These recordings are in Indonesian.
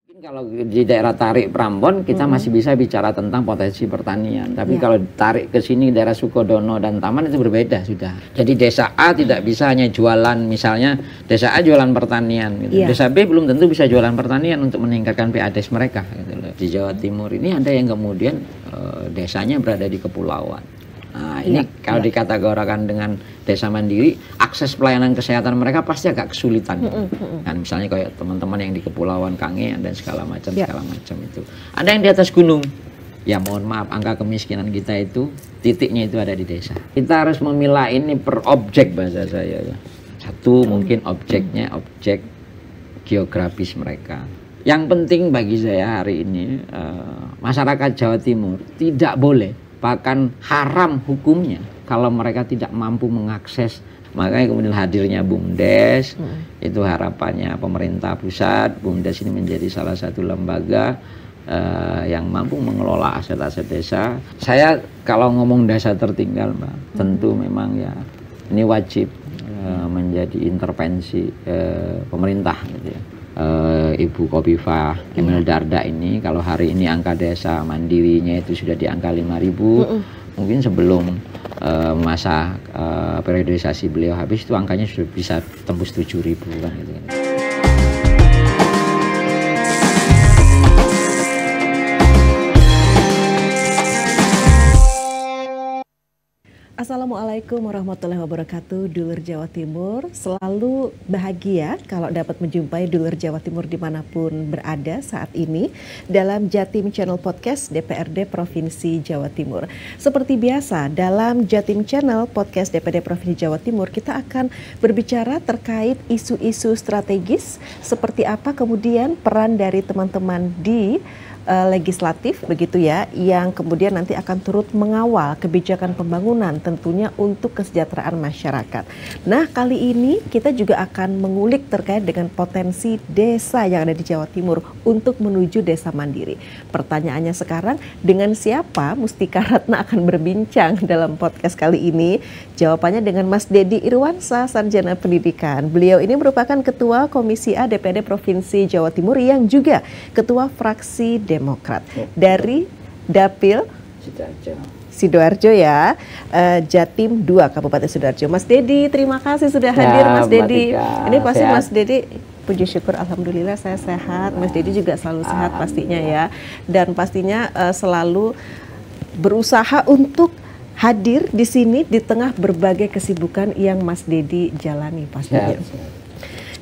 Kalau di daerah Tarik Prambon kita masih bisa bicara tentang potensi pertanian, tapi kalau tarik ke sini daerah Sukodono dan Taman itu berbeda sudah. Jadi desa A tidak bisa hanya jualan, misalnya desa A jualan pertanian gitu. Desa B belum tentu bisa jualan pertanian untuk meningkatkan PADS mereka gitu loh. Di Jawa Timur ini ada yang kemudian desanya berada di kepulauan. Nah, ini kalau dikategorikan dengan desa mandiri, akses pelayanan kesehatan mereka pasti agak kesulitan. Kan misalnya kayak teman-teman yang di Kepulauan Kangean dan segala macam itu. Ada yang di atas gunung. Ya mohon maaf, angka kemiskinan kita itu titiknya itu ada di desa. Kita harus memilah ini per objek bahasa saya ya. Satu mungkin objeknya objek geografis mereka. Yang penting bagi saya hari ini masyarakat Jawa Timur tidak boleh, bahkan haram hukumnya kalau mereka tidak mampu mengakses. Makanya kemudian hadirnya BUMDes, itu harapannya pemerintah pusat. BUMDes ini menjadi salah satu lembaga yang mampu mengelola aset-aset desa. Saya kalau ngomong desa tertinggal, Mbak, tentu memang ya ini wajib menjadi intervensi pemerintah gitu ya. Ibu Khofifah Emil Dardak ini, kalau hari ini angka desa mandirinya itu sudah di angka 5.000, mungkin sebelum masa periodisasi beliau habis itu angkanya sudah bisa tembus 7.000 kan gitu. Assalamualaikum warahmatullahi wabarakatuh. Dulur Jawa Timur, selalu bahagia kalau dapat menjumpai Dulur Jawa Timur dimanapun berada saat ini dalam Jatim Channel Podcast DPRD Provinsi Jawa Timur. Seperti biasa, dalam Jatim Channel Podcast DPRD Provinsi Jawa Timur, kita akan berbicara terkait isu-isu strategis, seperti apa kemudian peran dari teman-teman di legislatif begitu ya, yang kemudian nanti akan turut mengawal kebijakan pembangunan tentunya untuk kesejahteraan masyarakat. Nah, kali ini kita juga akan mengulik terkait dengan potensi desa yang ada di Jawa Timur untuk menuju desa mandiri. Pertanyaannya sekarang, dengan siapa Mustika Ratna akan berbincang dalam podcast kali ini? Jawabannya dengan Mas Dedi Irwansyah, Sarjana Pendidikan. Beliau ini merupakan Ketua Komisi A DPRD Provinsi Jawa Timur yang juga Ketua Fraksi Demokrat dari Dapil Sidoarjo ya, Jatim 2 Kabupaten Sidoarjo. Mas Dedi, terima kasih sudah hadir Mas Dedi. Ini pasti sehat. Mas Dedi, puji syukur alhamdulillah saya sehat. Mas Dedi juga selalu sehat pastinya ya. Dan pastinya selalu berusaha untuk hadir di sini di tengah berbagai kesibukan yang Mas Dedi jalani pastinya.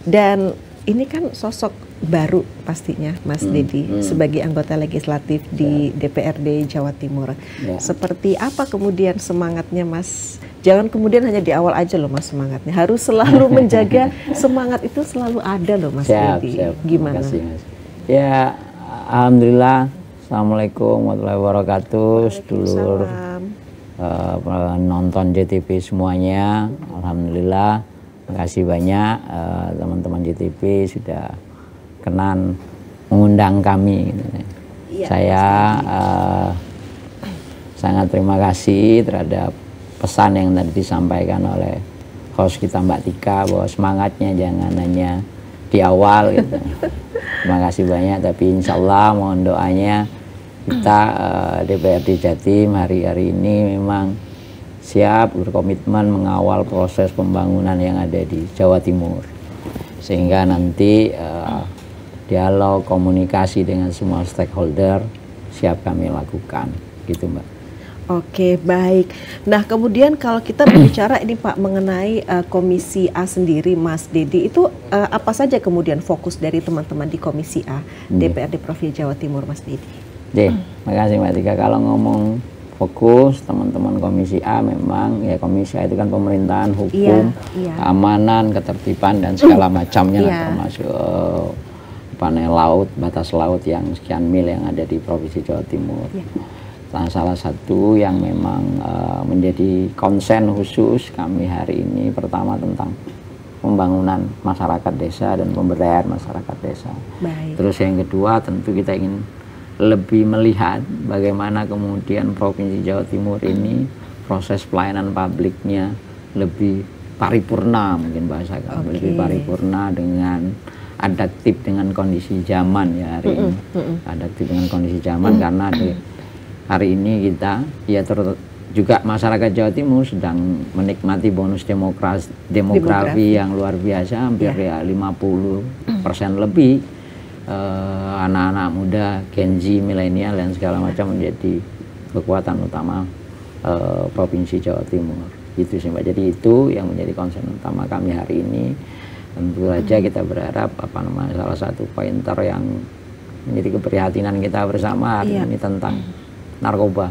Dan ini kan sosok baru pastinya Mas Dedi sebagai anggota legislatif di DPRD Jawa Timur. Seperti apa kemudian semangatnya Mas? Jangan kemudian hanya di awal aja loh Mas semangatnya. Harus selalu menjaga semangat itu selalu ada loh Mas Dedi. Gimana? Terima kasih, Mas. Ya, alhamdulillah. Assalamualaikum warahmatullahi wabarakatuh. Sedulur nonton JTV semuanya. Alhamdulillah. Terima kasih banyak teman-teman JTV sudah kenan mengundang kami. Saya sangat terima kasih terhadap pesan yang tadi disampaikan oleh host kita Mbak Tika, bahwa semangatnya jangan hanya di awal gitu. Terima kasih banyak, tapi insya Allah mohon doanya kita DPRD Jatim hari-hari ini memang siap berkomitmen mengawal proses pembangunan yang ada di Jawa Timur, sehingga nanti dialog komunikasi dengan semua stakeholder siap kami lakukan gitu Mbak. Oke, baik. Nah, kemudian kalau kita berbicara ini Pak mengenai Komisi A sendiri Mas Dedi, itu apa saja kemudian fokus dari teman-teman di Komisi A DPRD Provinsi Jawa Timur Mas Dedi? Terima kasih Mbak Tika. Kalau ngomong fokus teman-teman Komisi A, memang ya Komisi A itu kan pemerintahan, hukum, keamanan, ketertiban dan segala macamnya, termasuk panel laut, batas laut yang sekian mil yang ada di Provinsi Jawa Timur. Nah, salah satu yang memang menjadi konsen khusus kami hari ini, pertama tentang pembangunan masyarakat desa dan pemberdayaan masyarakat desa. Terus yang kedua tentu kita ingin lebih melihat bagaimana kemudian Provinsi Jawa Timur ini proses pelayanan publiknya lebih paripurna, mungkin bahasa kami lebih paripurna dengan adaptif dengan kondisi zaman ya hari ini. Adaptif dengan kondisi zaman karena hari ini kita ya juga masyarakat Jawa Timur sedang menikmati bonus demografi yang luar biasa, hampir ya 50% lebih anak-anak muda, Gen Z, milenial dan segala macam menjadi kekuatan utama Provinsi Jawa Timur. Itu sih Mbak. Jadi itu yang menjadi concern utama kami hari ini. Tentu saja kita berharap salah satu pointer yang menjadi keprihatinan kita bersama hari ini tentang narkoba.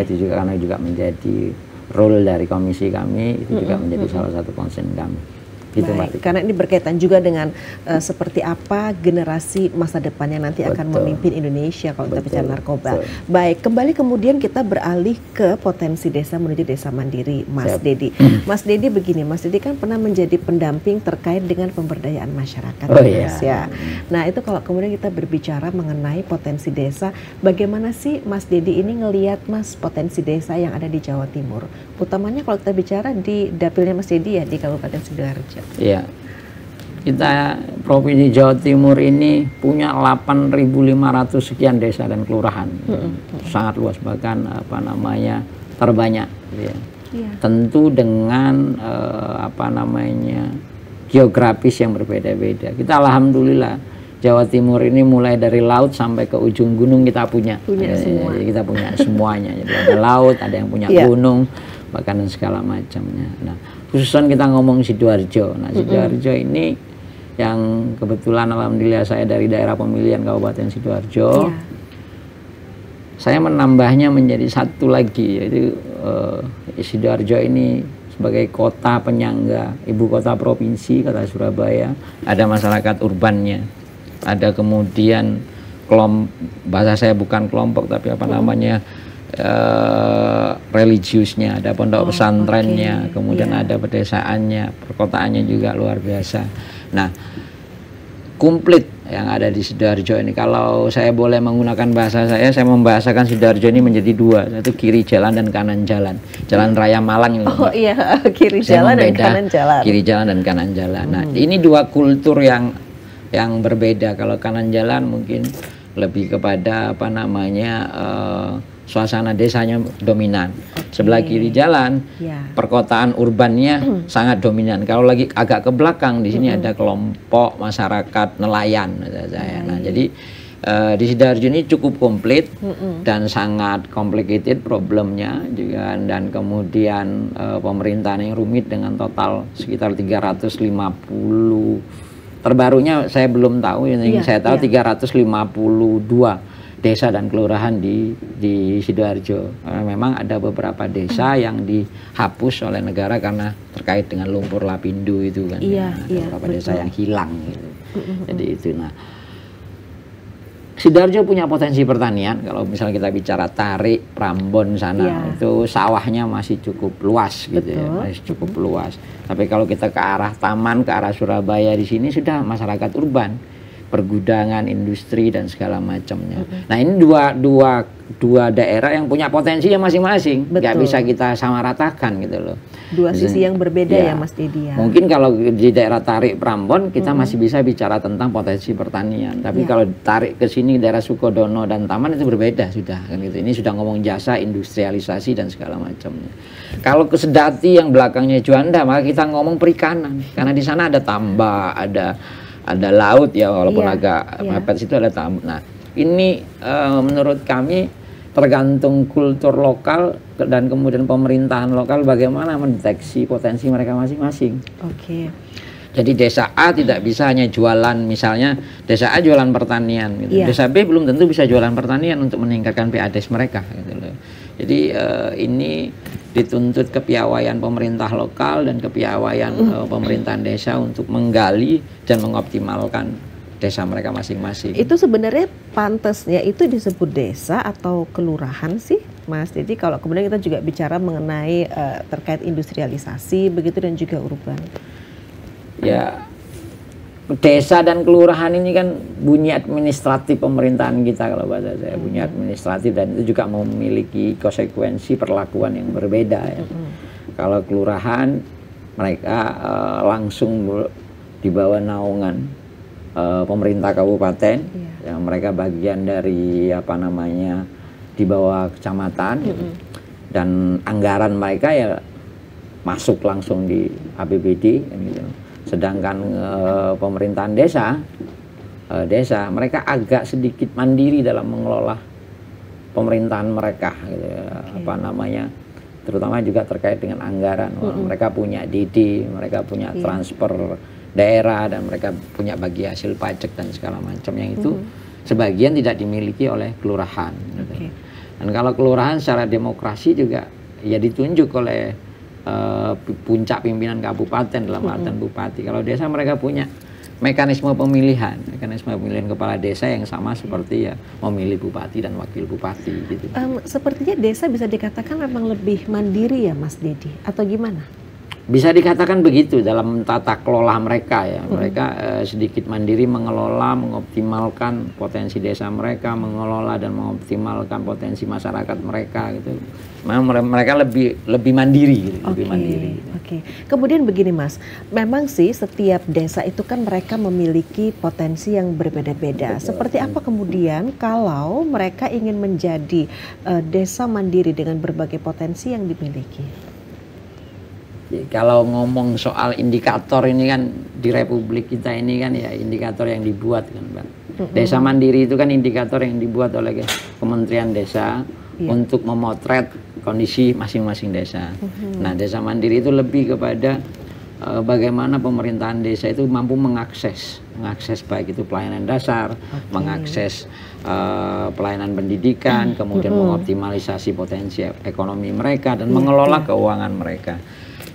Itu juga karena juga menjadi role dari komisi kami, itu juga menjadi salah satu concern kami. Gitu, Baik, karena ini berkaitan juga dengan seperti apa generasi masa depannya nanti akan memimpin Indonesia kalau kita bicara narkoba. Baik, kembali kemudian kita beralih ke potensi desa menuju desa mandiri, Mas Dedi. Mas Dedi begini, Mas Dedi kan pernah menjadi pendamping terkait dengan pemberdayaan masyarakat Indonesia. Nah itu kalau kemudian kita berbicara mengenai potensi desa, bagaimana sih Mas Dedi ini ngelihat Mas potensi desa yang ada di Jawa Timur? Utamanya kalau kita bicara di dapilnya Mas Dedi ya di Kabupaten Sidoarjo. Ya, kita Provinsi Jawa Timur ini punya 8.500 sekian desa dan kelurahan, sangat luas, bahkan terbanyak. Ya. Tentu dengan geografis yang berbeda-beda. Kita alhamdulillah Jawa Timur ini mulai dari laut sampai ke ujung gunung kita punya. Semua. Kita punya semuanya. Jadi ada laut, ada yang punya gunung, bahkan dan segala macamnya. Nah, khususan kita ngomong Sidoarjo. Nah, Sidoarjo ini yang kebetulan alhamdulillah saya dari daerah pemilihan Kabupaten Sidoarjo. Saya menambahnya menjadi satu lagi, yaitu Sidoarjo ini sebagai kota penyangga ibu kota provinsi, kota Surabaya. Ada masyarakat urbannya, ada kemudian bahasa saya bukan kelompok tapi religiusnya, ada pondok pesantrennya, kemudian ada pedesaannya, perkotaannya juga luar biasa. Nah, komplit yang ada di Sidoarjo ini. Kalau saya boleh menggunakan bahasa saya membahasakan Sidoarjo ini menjadi dua, satu kiri jalan dan kanan jalan. Jalan Raya Malang ini. Kiri jalan dan kanan jalan. Kiri jalan dan kanan jalan. Nah, ini dua kultur yang berbeda. Kalau kanan jalan mungkin lebih kepada suasana desanya dominan. Sebelah kiri jalan, perkotaan urbannya sangat dominan. Kalau lagi agak ke belakang, di sini ada kelompok masyarakat nelayan. Nah, jadi di Sidoarjo ini cukup komplit dan sangat complicated problemnya juga, dan kemudian pemerintahan yang rumit dengan total sekitar 350. Terbarunya saya belum tahu, yang saya tahu 352 desa dan kelurahan di Sidoarjo. Memang ada beberapa desa yang dihapus oleh negara karena terkait dengan lumpur lapindo itu kan. Ada beberapa desa yang hilang gitu. Jadi itu. Nah, Sidoarjo punya potensi pertanian. Kalau misalnya kita bicara Tarik, Prambon sana, itu sawahnya masih cukup luas gitu ya, masih cukup luas. Tapi kalau kita ke arah Taman, ke arah Surabaya, di sini sudah masyarakat urban, pergudangan, industri dan segala macamnya. Nah, ini dua daerah yang punya potensi yang masing-masing, nggak bisa kita samaratakan gitu loh. Dua sisi yang berbeda ya Mas Dedi ya. Mungkin kalau di daerah Tarik Prambon kita masih bisa bicara tentang potensi pertanian, tapi kalau tarik ke sini daerah Sukodono dan Taman itu berbeda sudah kan gitu. Ini sudah ngomong jasa, industrialisasi dan segala macamnya. Kalau ke Sedati yang belakangnya Juanda, maka kita ngomong perikanan, karena di sana ada tambak, ada laut ya, walaupun agak mepet situ ada tambak. Nah, ini menurut kami tergantung kultur lokal dan kemudian pemerintahan lokal bagaimana mendeteksi potensi mereka masing-masing. Jadi desa A tidak bisa hanya jualan, misalnya desa A jualan pertanian gitu. Desa B belum tentu bisa jualan pertanian untuk meningkatkan PADS mereka gitu loh. Jadi ini dituntut kepiawaian pemerintah lokal dan kepiawaian pemerintahan desa untuk menggali dan mengoptimalkan desa mereka masing-masing. Itu sebenarnya pantasnya itu disebut desa atau kelurahan sih, Mas? Jadi kalau kemudian kita juga bicara mengenai terkait industrialisasi begitu dan juga urban. Ya, desa dan kelurahan ini kan bunyi administratif pemerintahan kita kalau bahasa saya, bunyi administratif, dan itu juga memiliki konsekuensi perlakuan yang berbeda ya. Kalau kelurahan mereka langsung di bawah naungan pemerintah kabupaten, yang mereka bagian dari apa namanya di bawah kecamatan, dan anggaran mereka ya masuk langsung di APBD, gitu. Sedangkan pemerintahan desa mereka agak sedikit mandiri dalam mengelola pemerintahan mereka, gitu. Apa namanya, terutama juga terkait dengan anggaran. Mereka punya DD, mereka punya transfer daerah, dan mereka punya bagi hasil pajak dan segala macam yang itu sebagian tidak dimiliki oleh kelurahan, gitu. Dan kalau kelurahan secara demokrasi juga ya ditunjuk oleh puncak pimpinan kabupaten dalam artian bupati. Kalau desa mereka punya mekanisme pemilihan kepala desa yang sama seperti ya memilih bupati dan wakil bupati, gitu. Sepertinya desa bisa dikatakan memang lebih mandiri ya Mas Dedi, atau gimana? Bisa dikatakan begitu dalam tata kelola mereka ya. Mereka sedikit mandiri mengelola, mengoptimalkan potensi desa mereka, mengelola dan mengoptimalkan potensi masyarakat mereka, gitu. Memang mereka lebih mandiri, gitu. Lebih mandiri. Oke. Kemudian begini Mas, memang sih setiap desa itu kan mereka memiliki potensi yang berbeda-beda. Seperti apa kemudian kalau mereka ingin menjadi desa mandiri dengan berbagai potensi yang dimiliki? Kalau ngomong soal indikator ini kan di Republik kita ini kan ya indikator yang dibuat kan, Mbak. Desa mandiri itu kan indikator yang dibuat oleh Kementerian Desa untuk memotret kondisi masing-masing desa. Nah, desa mandiri itu lebih kepada bagaimana pemerintahan desa itu mampu mengakses baik itu pelayanan dasar, mengakses pelayanan pendidikan, kemudian mengoptimalisasi potensi ekonomi mereka dan mengelola keuangan mereka.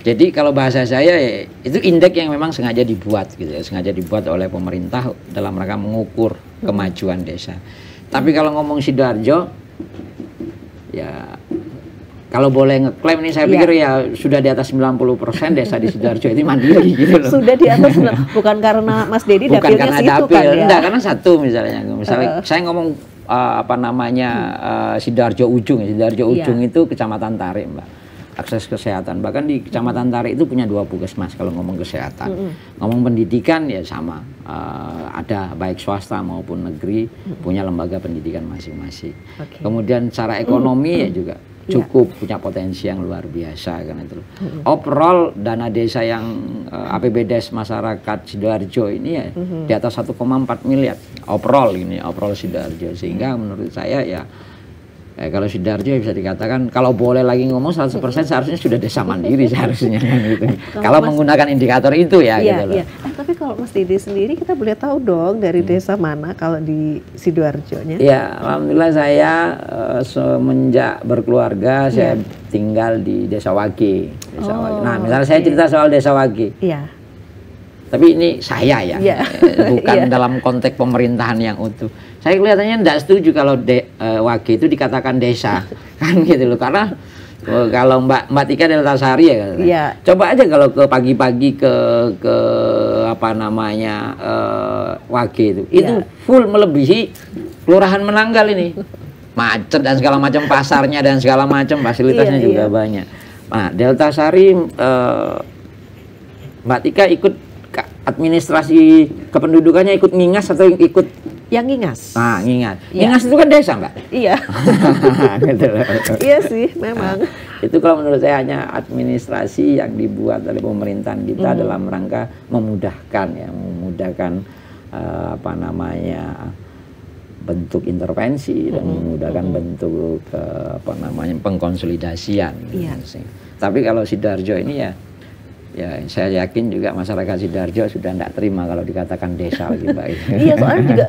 Jadi kalau bahasa saya ya, itu indeks yang memang sengaja dibuat gitu ya, sengaja dibuat oleh pemerintah dalam rangka mengukur kemajuan desa. Tapi kalau ngomong Sidoarjo ya kalau boleh ngeklaim ini saya pikir ya sudah di atas 90% desa di Sidoarjo itu mandiri gitu loh. Sudah di atas, bukan karena Mas Dedi bukan dapilnya karena situ dapil, kan ya? enggak, karena satu misalnya saya ngomong apa namanya Sidoarjo Ujung, Sidoarjo Ujung itu Kecamatan Tarik, Mbak. Akses kesehatan, bahkan di Kecamatan Tarik itu punya 2 puskesmas kalau ngomong kesehatan. Ngomong pendidikan ya sama, ada baik swasta maupun negeri punya lembaga pendidikan masing-masing. Kemudian secara ekonomi ya juga cukup punya potensi yang luar biasa kan itu. Overall dana desa yang APBDes masyarakat Sidoarjo ini ya di atas 1,4 miliar overall Sidoarjo, sehingga menurut saya ya kalau Sidoarjo bisa dikatakan kalau boleh lagi ngomong 100% seharusnya sudah desa mandiri seharusnya gitu. Kalau menggunakan indikator itu ya gitu loh. Tapi kalau Mas Dedi sendiri kita boleh tahu dong dari desa mana kalau di Sidoarjo-nya? Ya, alhamdulillah saya semenjak berkeluarga saya tinggal di Desa Wage. Nah, misalnya saya cerita soal Desa Wage. Tapi ini saya ya, bukan dalam konteks pemerintahan yang utuh. Saya kelihatannya tidak setuju kalau Wage itu dikatakan desa, kan gitu loh. Karena kalau Mbak Tika Deltasari ya, coba aja kalau ke pagi-pagi ke apa namanya Wage itu full melebihi Kelurahan Menanggal ini, macet dan segala macam, pasarnya dan segala macam, fasilitasnya juga banyak. Nah, Deltasari Mbak Tika ikut administrasi kependudukannya ikut ngingas atau ikut yang ngingas? Nah, ngingas itu kan desa, Mbak. Iya. Gitu loh. Iya sih, memang. Itu kalau menurut saya hanya administrasi yang dibuat oleh pemerintahan kita dalam rangka memudahkan apa namanya bentuk intervensi dan memudahkan bentuk apa namanya pengkonsolidasian. Tapi kalau Sidoarjo ini ya saya yakin juga masyarakat Sidoarjo sudah tidak terima kalau dikatakan desa lebih baik. Iya, soalnya juga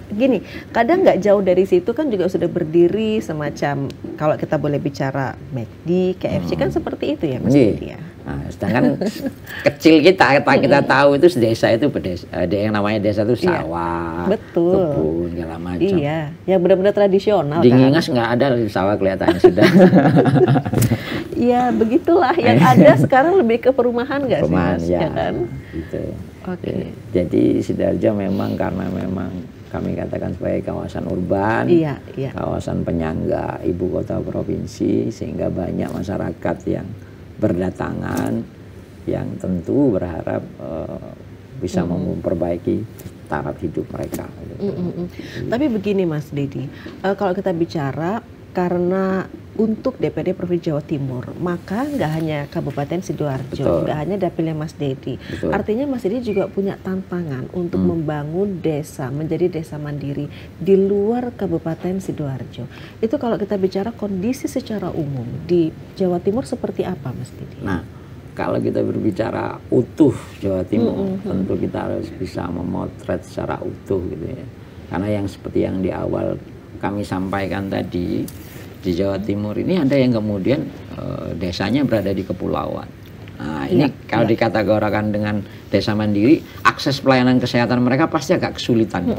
gini, kadang nggak jauh dari situ kan juga sudah berdiri semacam, kalau kita boleh bicara McD, KFC kan seperti itu ya Mas Dedi ya. Nah, sedangkan kecil kita tahu itu desa itu yang namanya desa itu sawah, kebun, segala macam. Iya, yang benar-benar tradisional. Di Ngingas nggak ada sawah kelihatannya sudah. Ya begitulah, yang ada sekarang lebih ke perumahan nggak sih Mas? Ya kan? Gitu. Jadi Sidoarjo memang karena memang kami katakan sebagai kawasan urban, kawasan penyangga ibu kota provinsi, sehingga banyak masyarakat yang berdatangan yang tentu berharap bisa memperbaiki taraf hidup mereka. Tapi begini Mas Dedi, kalau kita bicara karena untuk DPD Provinsi Jawa Timur, maka nggak hanya Kabupaten Sidoarjo, nggak hanya dapilnya Mas Dedi. Artinya Mas Dedi juga punya tantangan untuk membangun desa, menjadi desa mandiri di luar Kabupaten Sidoarjo. Itu kalau kita bicara kondisi secara umum di Jawa Timur seperti apa Mas Dedi? Nah, kalau kita berbicara utuh Jawa Timur, tentu kita harus bisa memotret secara utuh gitu ya. Karena yang seperti yang di awal kami sampaikan tadi, di Jawa Timur ini ada yang kemudian desanya berada di kepulauan. Nah, ini kalau dikategorikan dengan desa mandiri, akses pelayanan kesehatan mereka pasti agak kesulitan.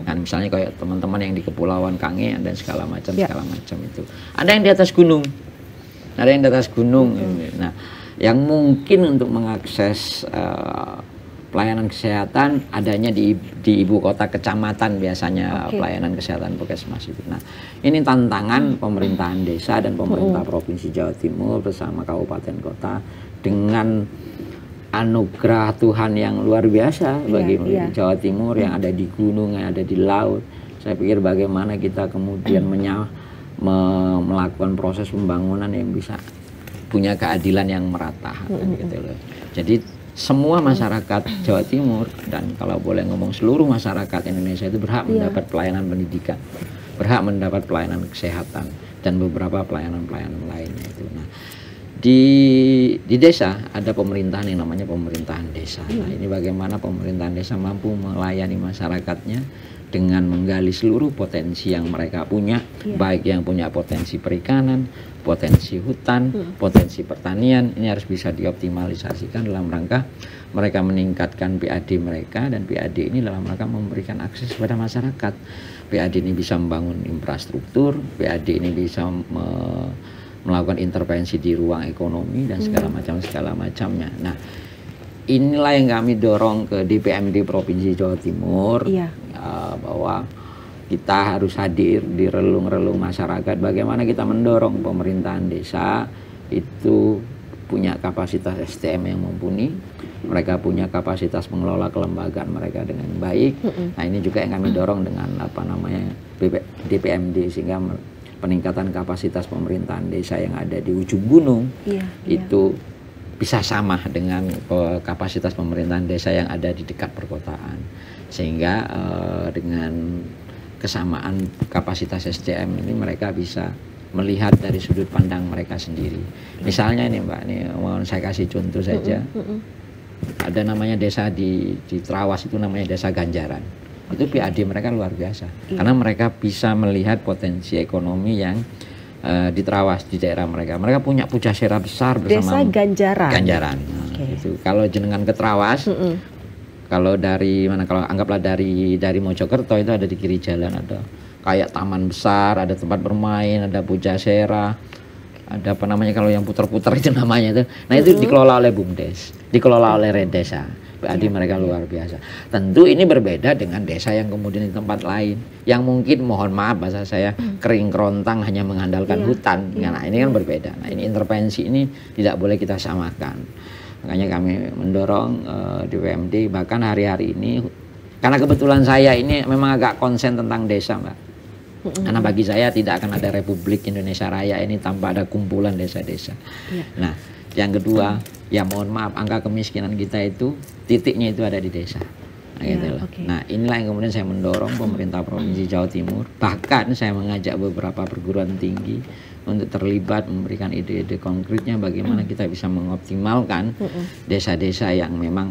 Kan misalnya kayak teman-teman yang di kepulauan Kangean dan segala macam itu. Ada yang di atas gunung. Nah, yang mungkin untuk mengakses pelayanan kesehatan adanya di ibu kota kecamatan biasanya pelayanan kesehatan puskesmas itu. Nah, ini tantangan pemerintahan desa dan pemerintah Provinsi Jawa Timur bersama kabupaten kota dengan anugerah Tuhan yang luar biasa bagi Jawa Timur yang ada di gunung, yang ada di laut. Saya pikir bagaimana kita kemudian melakukan proses pembangunan yang bisa punya keadilan yang merata gitu loh. Jadi semua masyarakat Jawa Timur dan kalau boleh ngomong seluruh masyarakat Indonesia itu berhak mendapat pelayanan pendidikan, berhak mendapat pelayanan kesehatan dan beberapa pelayanan-pelayanan lainnya itu. Nah, di desa ada pemerintahan yang namanya pemerintahan desa. Nah, ini bagaimana pemerintahan desa mampu melayani masyarakatnya dengan menggali seluruh potensi yang mereka punya, baik yang punya potensi perikanan, potensi hutan, potensi pertanian, ini harus bisa dioptimalisasikan dalam rangka mereka meningkatkan PAD mereka, dan PAD ini dalam rangka memberikan akses kepada masyarakat. PAD ini bisa membangun infrastruktur, PAD ini bisa melakukan intervensi di ruang ekonomi dan segala macamnya. Nah, inilah yang kami dorong ke DPMD Provinsi Jawa Timur, bahwa kita harus hadir di relung-relung masyarakat. Bagaimana kita mendorong pemerintahan desa itu punya kapasitas SDM yang mumpuni, mereka punya kapasitas mengelola kelembagaan mereka dengan baik. Nah, ini juga yang kami dorong dengan DPMD, sehingga peningkatan kapasitas pemerintahan desa yang ada di ujung gunung itu bisa sama dengan kapasitas pemerintahan desa yang ada di dekat perkotaan, sehingga dengan kesamaan kapasitas SDM ini mereka bisa melihat dari sudut pandang mereka sendiri. Misalnya ini Mbak, ini mohon saya kasih contoh saja. Ada namanya desa di Trawas, itu namanya desa Ganjaran. Itu PAD mereka luar biasa, karena mereka bisa melihat potensi ekonomi yang di Trawas, di daerah mereka. Mereka punya pujasera besar bersama Desa Ganjaran. Itu kalau jenengan ke Trawas, kalau dari mana, kalau anggaplah dari Mojokerto, itu ada di kiri jalan, ada kayak taman besar, ada tempat bermain, ada pujasera, ada apa namanya kalau yang putar-putar itu namanya itu. Nah, itu dikelola oleh BUMDes, dikelola oleh Redesa. PAD mereka luar biasa. Tentu ini berbeda dengan desa yang kemudian di tempat lain, yang mungkin mohon maaf bahasa saya kering kerontang, hanya mengandalkan hutan. Nah, ini kan berbeda. Nah, ini intervensi ini tidak boleh kita samakan. Makanya kami mendorong DPMD, bahkan hari-hari ini, karena kebetulan saya ini memang agak konsen tentang desa Mbak. Karena bagi saya tidak akan ada Republik Indonesia Raya ini tanpa ada kumpulan desa-desa. Nah, yang kedua, ya mohon maaf, angka kemiskinan kita itu titiknya itu ada di desa. Nah, gitu loh. Nah, inilah yang kemudian saya mendorong pemerintah Provinsi Jawa Timur. Bahkan saya mengajak beberapa perguruan tinggi untuk terlibat, memberikan ide-ide konkretnya bagaimana kita bisa mengoptimalkan desa-desa yang memang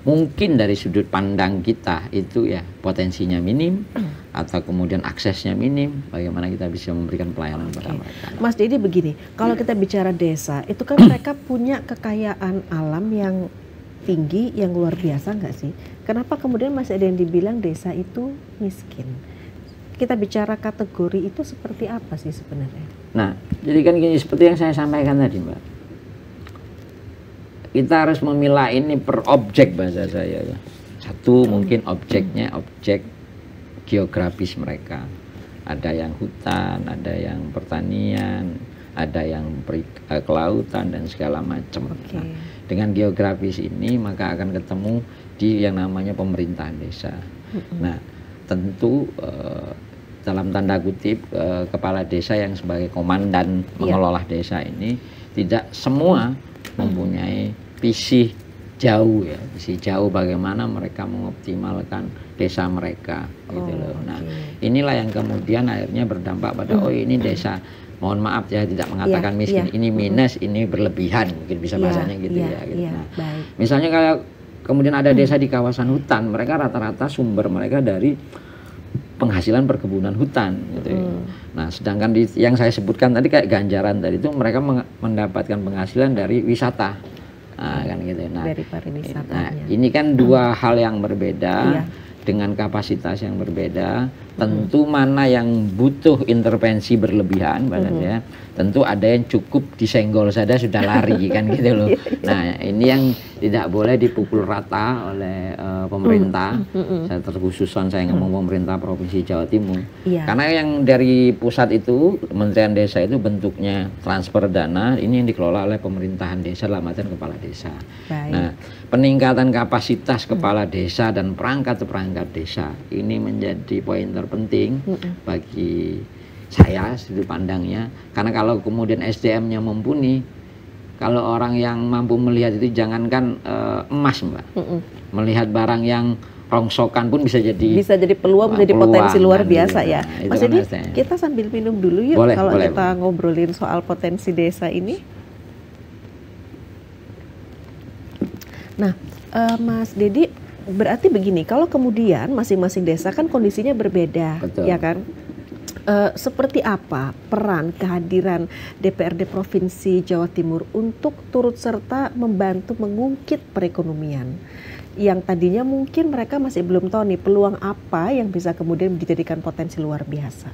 mungkin dari sudut pandang kita itu ya potensinya minim atau kemudian aksesnya minim, bagaimana kita bisa memberikan pelayanan pada mereka. Mas Dedi, begini, kalau kita bicara desa itu kan mereka punya kekayaan alam yang tinggi, yang luar biasa nggak sih? Kenapa kemudian masih ada yang dibilang desa itu miskin? Kita bicara kategori itu seperti apa sih sebenarnya? Nah, jadi kan gini, seperti yang saya sampaikan tadi Mbak, kita harus memilah ini per objek bahasa saya. Satu mungkin objeknya objek geografis mereka. Ada yang hutan, ada yang pertanian, ada yang kelautan dan segala macam. Nah, dengan geografis ini maka akan ketemu menjadi yang namanya pemerintahan desa. Nah, tentu dalam tanda kutip kepala desa yang sebagai komandan mengelola desa ini tidak semua mempunyai visi jauh ya, visi jauh bagaimana mereka mengoptimalkan desa mereka gitu loh. Nah, inilah yang kemudian akhirnya berdampak pada oh ini desa, mohon maaf ya tidak mengatakan miskin, ini minus, ini berlebihan mungkin bisa bahasanya gitu ya. Gitu. Nah, misalnya kalau kemudian ada desa di kawasan hutan, mereka rata-rata sumber mereka dari penghasilan perkebunan hutan gitu ya. Nah, sedangkan yang saya sebutkan tadi kayak Ganjaran tadi itu mereka mendapatkan penghasilan dari wisata. Nah, kan gitu. Nah, dari pariwisatanya. Nah, ini kan dua hal yang berbeda dengan kapasitas yang berbeda. Tentu mana yang butuh intervensi berlebihan ya. Tentu ada yang cukup disenggol saja sudah lari kan gitu loh. Nah, ini yang tidak boleh dipukul rata oleh pemerintah. Saya terkhususan saya ngomong pemerintah Provinsi Jawa Timur. Karena yang dari pusat itu Kementerian Desa itu bentuknya transfer dana, ini yang dikelola oleh pemerintahan desa dalam artian kepala desa. Nah, peningkatan kapasitas kepala desa dan perangkat desa ini menjadi poin terpenting bagi saya sudut pandangnya, karena kalau kemudian SDM-nya mumpuni, kalau orang yang mampu melihat itu jangankan emas Mbak, melihat barang yang rongsokan pun bisa jadi peluang, menjadi potensi luar biasa gitu. Ya Mas Edi, kita sambil minum dulu yuk kalau kita ngobrolin soal potensi desa ini. Nah, Mas Dedi, berarti begini, kalau kemudian masing-masing desa kan kondisinya berbeda. Betul. Ya kan? Seperti apa peran kehadiran DPRD Provinsi Jawa Timur untuk turut serta membantu mengungkit perekonomian yang tadinya mungkin mereka masih belum tahu nih peluang apa yang bisa kemudian dijadikan potensi luar biasa?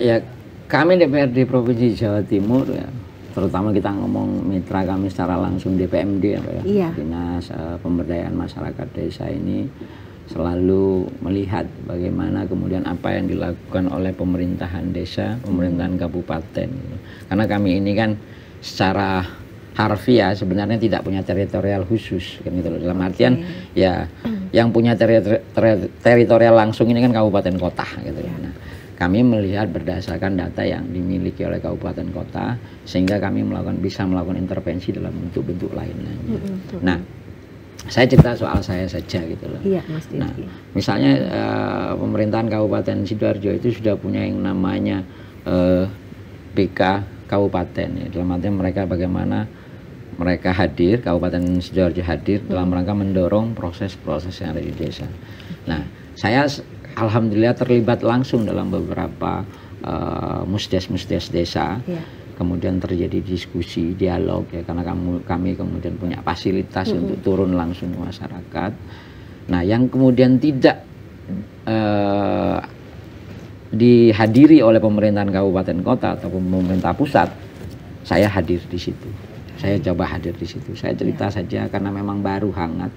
Ya, kami DPRD Provinsi Jawa Timur ya, terutama kita ngomong mitra kami secara langsung DPMD ya, Dinas Pemberdayaan Masyarakat Desa ini selalu melihat bagaimana kemudian apa yang dilakukan oleh pemerintahan desa, pemerintahan kabupaten. Karena kami ini kan secara harfiah sebenarnya tidak punya teritorial khusus kan gitu loh. Dalam artian ya yang punya teritorial langsung ini kan kabupaten kota gitu loh. Nah, kami melihat berdasarkan data yang dimiliki oleh kabupaten kota sehingga kami bisa melakukan intervensi dalam bentuk-bentuk lainnya. Nah, saya cerita soal saya saja gitu loh. Nah, misalnya pemerintahan Kabupaten Sidoarjo itu sudah punya yang namanya BK Kabupaten ya. Dalam artian mereka bagaimana mereka hadir, Kabupaten Sidoarjo hadir dalam rangka mendorong proses-proses yang ada di desa. Nah, saya alhamdulillah terlibat langsung dalam beberapa musdes-musdes desa. Kemudian terjadi diskusi, dialog ya, karena kami kemudian punya fasilitas untuk turun langsung ke masyarakat. Nah, yang kemudian tidak dihadiri oleh pemerintahan kabupaten kota ataupun pemerintah pusat, saya hadir di situ. Saya coba hadir di situ. Saya cerita saja karena memang baru hangat.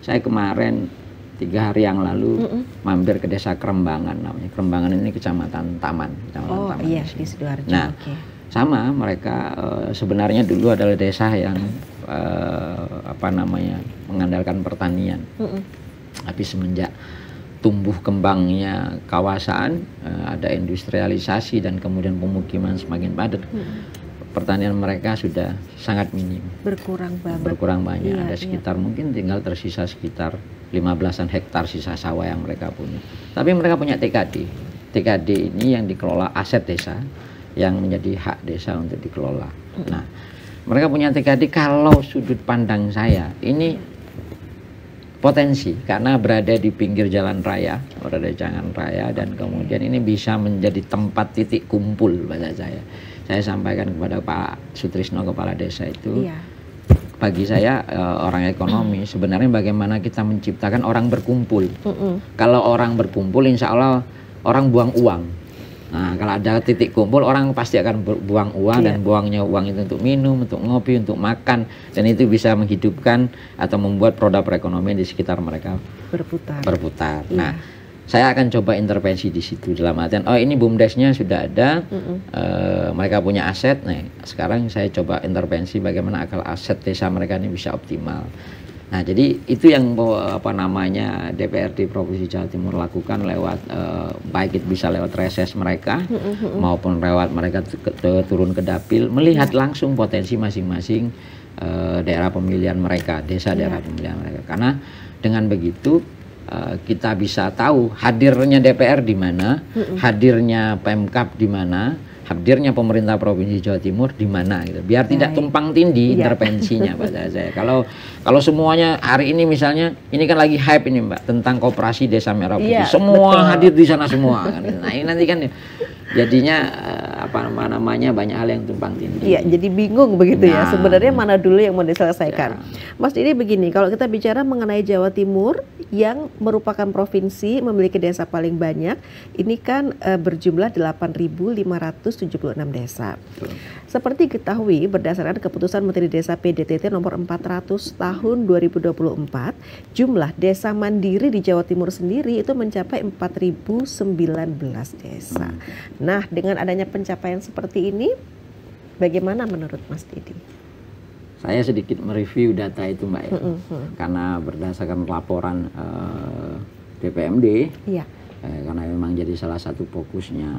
Saya kemarin 3 hari yang lalu mampir ke desa Krembangan namanya. Krembangan ini kecamatan Taman. Taman di Sidoarjo. Nah, sama mereka sebenarnya dulu adalah desa yang mengandalkan pertanian. Tapi semenjak tumbuh kembangnya kawasan, ada industrialisasi dan kemudian pemukiman semakin padat, pertanian mereka sudah sangat minim. Berkurang banyak. Ada sekitar mungkin tinggal tersisa sekitar 15-an hektar sisa sawah yang mereka punya. Tapi mereka punya TKD. TKD ini yang dikelola aset desa, yang menjadi hak desa untuk dikelola. Nah, mereka punya TKD. Kalau sudut pandang saya ini potensi karena berada di pinggir jalan raya, dan kemudian ini bisa menjadi tempat titik kumpul pada saya. Saya sampaikan kepada Pak Sutrisno kepala desa itu, bagi saya orang ekonomi sebenarnya bagaimana kita menciptakan orang berkumpul. Kalau orang berkumpul, insya Allah orang buang uang. Nah, kalau ada titik kumpul, orang pasti akan buang uang, dan buangnya uang itu untuk minum, untuk ngopi, untuk makan, dan itu bisa menghidupkan atau membuat produk perekonomian di sekitar mereka berputar. Nah, saya akan coba intervensi di situ dalam artian, ini BUMDesnya sudah ada, mereka punya aset. Nah, sekarang saya coba intervensi bagaimana agar aset desa mereka ini bisa optimal. Nah, jadi itu yang DPRD Provinsi Jawa Timur lakukan lewat baik itu bisa lewat reses mereka maupun lewat mereka turun ke dapil melihat langsung potensi masing-masing daerah pemilihan mereka, desa daerah pemilihan mereka. Karena dengan begitu kita bisa tahu hadirnya DPR di mana, hadirnya Pemkab di mana, hadirnya pemerintah Provinsi Jawa Timur di mana gitu. Biar tidak tumpang tindih intervensinya pada saya. Kalau semuanya hari ini misalnya ini kan lagi hype ini Mbak tentang koperasi Desa Merah Putih. Semua hadir di sana semua kan. Nah, ini nanti kan jadinya banyak hal yang tumpang tindih. Iya, jadi bingung begitu ya. Sebenarnya mana dulu yang mau diselesaikan. Mas Didi begini, kalau kita bicara mengenai Jawa Timur yang merupakan provinsi memiliki desa paling banyak, ini kan berjumlah 8.576 desa. Seperti diketahui berdasarkan keputusan Menteri Desa PDTT nomor 400 tahun 2024, jumlah desa mandiri di Jawa Timur sendiri itu mencapai 4.019 desa. Nah, dengan adanya pencapaian seperti ini, bagaimana menurut Mas Didi? Saya sedikit mereview data itu Mbak ya, karena berdasarkan laporan DPMD, karena memang jadi salah satu fokusnya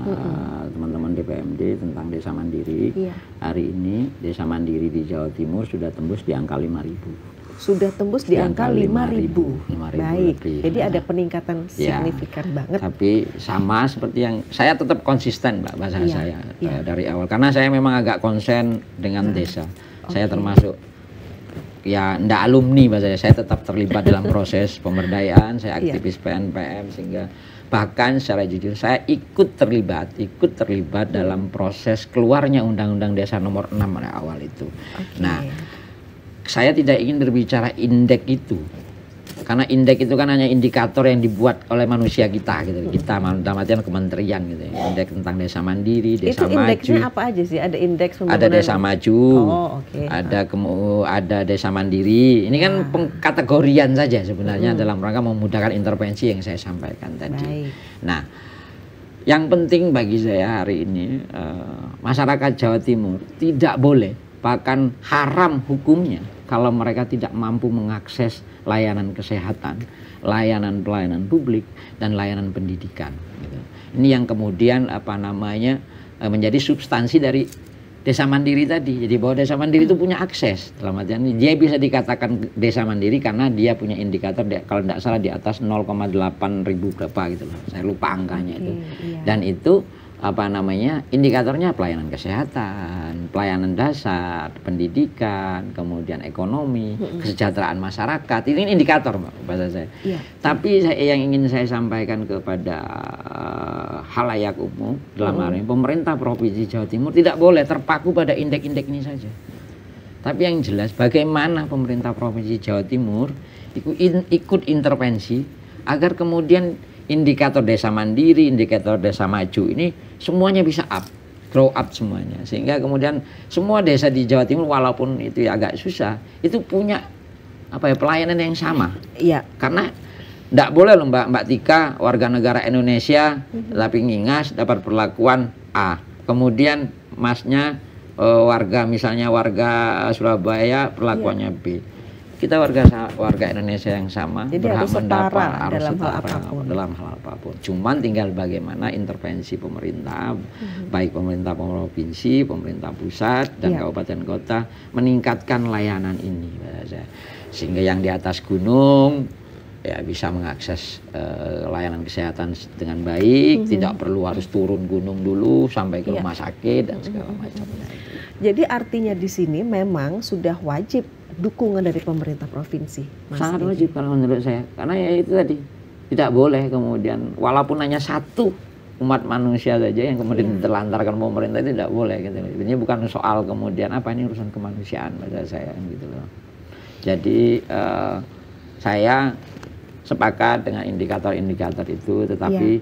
teman-teman DPMD tentang desa mandiri. Hari ini desa mandiri di Jawa Timur sudah tembus di angka 5.000. Sudah tembus di angka 5.000. Baik, lebih. jadi ada peningkatan signifikan banget. Tapi sama seperti yang saya tetap konsisten Mbak bahasa saya dari awal, karena saya memang agak konsen dengan desa. Saya termasuk ndak alumni bahasa saya tetap terlibat dalam proses pemberdayaan, saya aktivis PNPM sehingga bahkan secara jujur saya ikut terlibat dalam proses keluarnya Undang-Undang Desa nomor 6 pada awal itu. Nah, saya tidak ingin berbicara indeks itu. Karena indeks itu kan hanya indikator yang dibuat oleh manusia kita gitu. Kita dalam artian kementerian gitu ya. Indeks tentang desa mandiri, desa maju. Itu indeksnya apa aja sih? Ada indeks pembangunan. Ada desa maju. Ada desa mandiri. Ini kan pengkategorian saja sebenarnya dalam rangka memudahkan intervensi yang saya sampaikan tadi. Nah, yang penting bagi saya hari ini masyarakat Jawa Timur tidak boleh, bahkan haram hukumnya kalau mereka tidak mampu mengakses layanan kesehatan, layanan pelayanan publik, dan layanan pendidikan. Ini yang kemudian menjadi substansi dari desa mandiri tadi. Jadi bahwa desa mandiri itu punya akses. Dalam artian dia bisa dikatakan desa mandiri karena dia punya indikator kalau tidak salah di atas 0,8 ribu berapa gitu loh. Saya lupa angkanya itu. Dan itu indikatornya pelayanan kesehatan, pelayanan dasar, pendidikan, kemudian ekonomi, kesejahteraan masyarakat. Ini indikator Mbak bahasa saya. Tapi yang ingin saya sampaikan kepada halayak umum dalam hal ini pemerintah Provinsi Jawa Timur tidak boleh terpaku pada indeks-indeks ini saja. Tapi yang jelas bagaimana pemerintah Provinsi Jawa Timur ikut intervensi agar kemudian indikator desa mandiri, indikator desa maju ini semuanya bisa grow up semuanya. Sehingga kemudian semua desa di Jawa Timur walaupun itu agak susah, itu punya pelayanan yang sama. Karena tidak boleh loh Mbak Tika warga negara Indonesia tapi ngingas dapat perlakuan A. Kemudian masnya warga Surabaya perlakuannya B. Kita warga Indonesia yang sama, jadi berhak mendapat dalam hal apapun. Cuman tinggal bagaimana intervensi pemerintah, baik pemerintah provinsi, pemerintah pusat dan kabupaten kota meningkatkan layanan ini, sehingga yang di atas gunung bisa mengakses layanan kesehatan dengan baik, tidak perlu harus turun gunung dulu sampai ke rumah sakit dan segala macamnya. Jadi artinya di sini memang sudah wajib dukungan dari pemerintah provinsi. Sangat wajib kalau menurut saya, karena itu tadi tidak boleh kemudian walaupun hanya satu umat manusia saja yang kemudian ditelantarkan pemerintah, itu tidak boleh gitu. Ini bukan soal kemudian ini urusan kemanusiaan pada saya gitu loh. Jadi saya sepakat dengan indikator-indikator itu, tetapi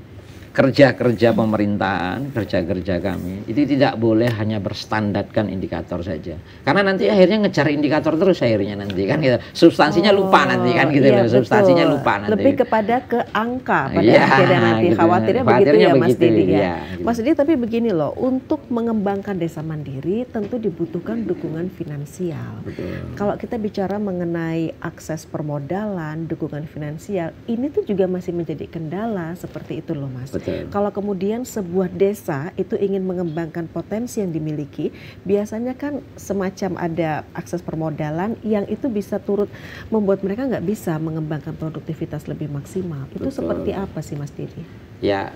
kerja-kerja pemerintahan, kerja-kerja kami itu tidak boleh hanya berstandarkan indikator saja. Karena nanti akhirnya ngejar indikator terus akhirnya nanti kan gitu. Substansinya lupa nanti kan gitu iya, loh. Substansinya lupa nanti. Lebih kepada ke angka pada Iya, akhirnya nanti. gitu. Khawatirnya begitu Khawatirnya ya Mas begitu, Didi ya. iya, gitu. Mas Didi, tapi begini loh, untuk mengembangkan desa mandiri tentu dibutuhkan dukungan finansial. Betul. Kalau kita bicara mengenai akses permodalan, dukungan finansial, ini tuh juga masih menjadi kendala seperti itu loh Mas. Betul. Kalau kemudian sebuah desa itu ingin mengembangkan potensi yang dimiliki, biasanya kan semacam ada akses permodalan yang itu bisa turut membuat mereka nggak bisa mengembangkan produktivitas lebih maksimal. Itu Betul. seperti apa sih Mas Didi? Ya,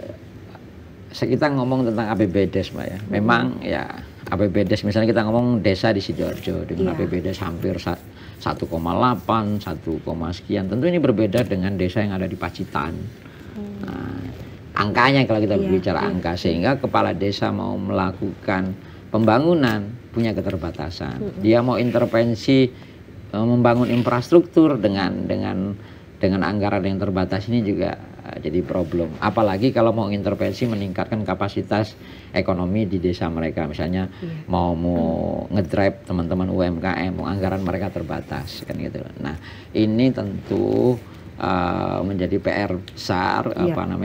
kita ngomong tentang APBDes Mbak ya. Memang ya APBDes misalnya kita ngomong desa di Sidoarjo dengan APBDes hampir 1,8, 1, sekian. Tentu ini berbeda dengan desa yang ada di Pacitan. Nah, angkanya kalau kita berbicara angka, sehingga kepala desa mau melakukan pembangunan punya keterbatasan. Dia mau intervensi membangun infrastruktur dengan anggaran yang terbatas ini juga jadi problem. Apalagi kalau mau intervensi meningkatkan kapasitas ekonomi di desa mereka, misalnya mau ngedrive teman-teman UMKM, anggaran mereka terbatas kan gitu. Nah, ini tentu menjadi PR besar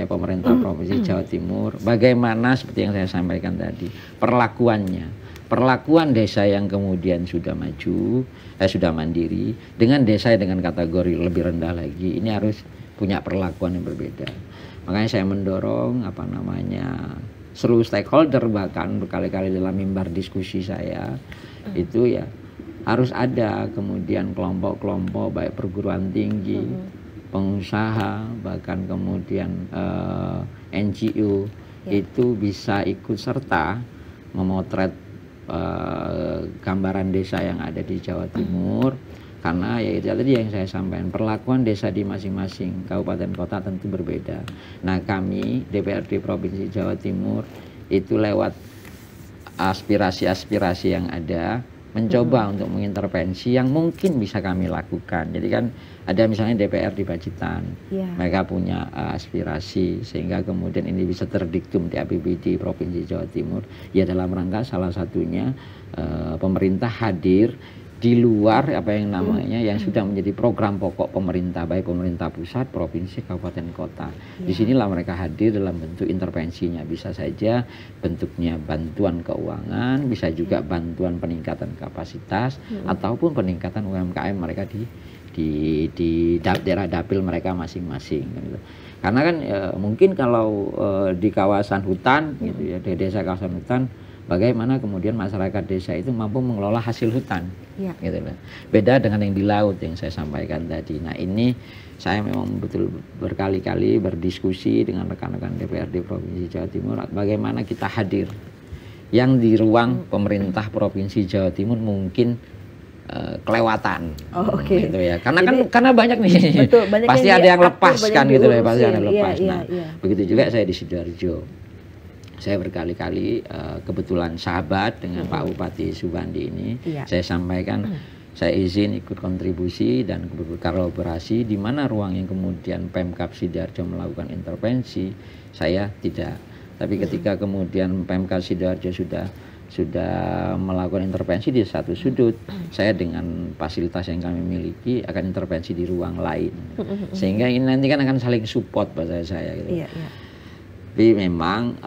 pemerintah Provinsi Jawa Timur. Bagaimana seperti yang saya sampaikan tadi, perlakuan desa yang kemudian sudah maju, sudah mandiri dengan desa dengan kategori lebih rendah lagi, ini harus punya perlakuan yang berbeda. Makanya saya mendorong seluruh stakeholder, bahkan berkali-kali dalam mimbar diskusi saya itu ya harus ada kemudian kelompok-kelompok baik perguruan tinggi, pengusaha, bahkan kemudian NGO itu bisa ikut serta memotret gambaran desa yang ada di Jawa Timur. Karena ya itu tadi yang saya sampaikan, perlakuan desa di masing-masing kabupaten kota tentu berbeda. Nah, kami DPRD Provinsi Jawa Timur itu lewat aspirasi-aspirasi yang ada mencoba untuk mengintervensi yang mungkin bisa kami lakukan. Jadi kan ada misalnya DPR di Pacitan, mereka punya aspirasi sehingga kemudian ini bisa terdiktum di APBD Provinsi Jawa Timur. Ya dalam rangka salah satunya pemerintah hadir di luar yang sudah menjadi program pokok pemerintah, baik pemerintah pusat, provinsi, kabupaten, kota. Disinilah mereka hadir dalam bentuk intervensinya, bisa saja bentuknya bantuan keuangan, bisa juga bantuan peningkatan kapasitas ataupun peningkatan UMKM mereka di daerah dapil mereka masing-masing. Gitu. Karena kan mungkin kalau di kawasan hutan, gitu ya, di desa kawasan hutan, bagaimana kemudian masyarakat desa itu mampu mengelola hasil hutan, gitu loh. Beda dengan yang di laut yang saya sampaikan tadi. Nah, ini saya memang betul berkali-kali berdiskusi dengan rekan-rekan DPRD Provinsi Jawa Timur, bagaimana kita hadir. Yang di ruang pemerintah Provinsi Jawa Timur mungkin kelewatan, gitu ya. Karena banyak nih, betul, banyak pasti ada yang lepas kan, gitu loh, pasti ada yang lepas. Begitu juga saya di Sidoarjo. Saya berkali-kali kebetulan sahabat dengan Pak Bupati Subandi ini, saya sampaikan saya izin ikut kontribusi dan berkolaborasi di mana ruang yang kemudian Pemkab Sidoarjo melakukan intervensi, saya tidak. Tapi ketika kemudian Pemkab Sidoarjo sudah melakukan intervensi di satu sudut, saya dengan fasilitas yang kami miliki akan intervensi di ruang lain, sehingga ini nanti kan akan saling support bahasa saya gitu. Tapi memang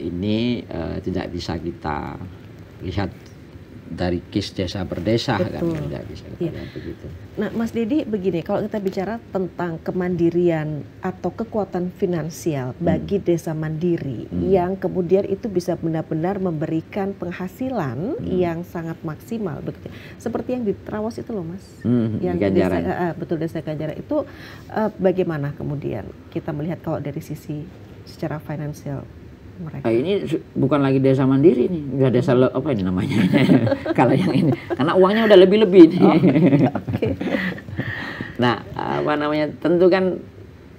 ini tidak bisa kita lihat dari KIS desa per desa, kan tidak bisa kita lihat begitu. Nah, Mas Didi, begini, kalau kita bicara tentang kemandirian atau kekuatan finansial bagi desa mandiri yang kemudian itu bisa benar-benar memberikan penghasilan yang sangat maksimal, begitu. Seperti yang di Trawas itu loh, Mas. Yang Ganjaran. Desa Ganjaran itu bagaimana kemudian kita melihat kalau dari sisi secara finansial mereka? Ini bukan lagi desa mandiri nih, udah desa apa ini namanya? Kalau yang ini, karena uangnya udah lebih-lebih nih. Nah, tentu kan